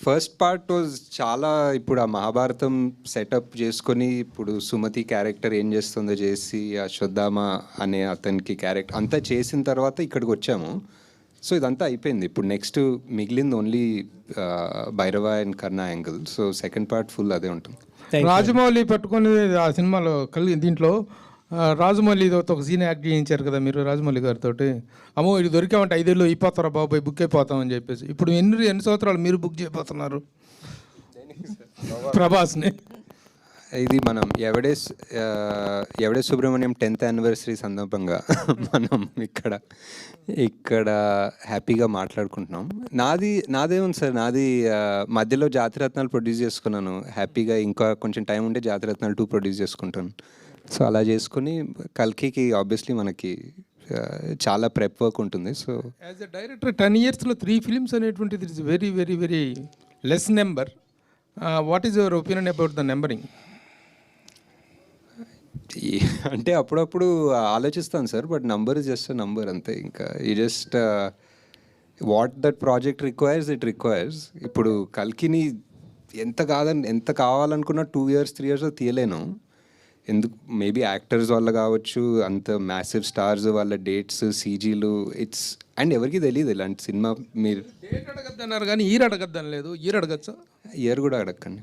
First part was చాలా, ఇప్పుడు ఆ మహాభారతం సెటప్ చేసుకొని ఇప్పుడు సుమతి క్యారెక్టర్ ఏం చేస్తుందో చేసి అశ్వత్థామ అనే అతనికి క్యారెక్టర్ అంతా చేసిన తర్వాత ఇక్కడికి వచ్చాము. సో ఇదంతా అయిపోయింది. ఇప్పుడు నెక్స్ట్ మిగిలింది only Bhairava and Karna angle. So second part full అదే ఉంటుంది. రాజమౌళి పట్టుకొని ఆ సినిమాలో దీంట్లో రాజమౌళితో ఒక సీన్ యాక్ట్ చేయించారు కదా మీరు రాజమౌళి గారితో. అమ్మో ఇది దొరికామంటే 5 ఏళ్ళు అయిపోతారా బాబాయ్, బుక్ అయిపోతామని చెప్పేసి. ఇప్పుడు ఎన్ని సంవత్సరాలు మీరు బుక్ చేయబోతున్నారు ప్రభాస్ని? ఇది మనం ఎవడే సుబ్రహ్మణ్యం 10th యానివర్సరీ సందర్భంగా మనం ఇక్కడ హ్యాపీగా మాట్లాడుకుంటున్నాం. నాదేముంది సార్, నాది మధ్యలో జాతిరత్నాలు ప్రొడ్యూస్ చేసుకున్నాను హ్యాపీగా. ఇంకా కొంచెం టైం ఉంటే జాతిరత్నాలు 2 ప్రొడ్యూస్ చేసుకుంటాను. సో అలా చేసుకుని కల్కికి ఆబ్వియస్లీ మనకి చాలా ప్రెప్ వర్క్ ఉంటుంది. So as a director 10 yearsలో 3 films అనేటువంటిది it's very very very less number. What is your opinion about the numbering? అంటే అప్పుడప్పుడు ఆలోచిస్తాను sir, but number is just number అంతే. ఇంకా ఈ just what that project requires it requires. ఇప్పుడు కల్కిని ఎంత కావాలనుకున్నా 2 years 3 years తీయలేను. ఎందుకు, మేబీ యాక్టర్స్ వల్ల కావచ్చు, అంత మ్యాసివ్ స్టార్స్ వాళ్ళ డేట్స్ సీజీలు ఇట్స్ అండ్ ఎవరికి తెలియదు ఇలాంటి సినిమా. మీరు డేట్ అడగద్దన్నారు కానీ ఈరు అడగద్దని లేదు. ఈరు అడగచ్చా? ఇయర్ కూడా అడగండి.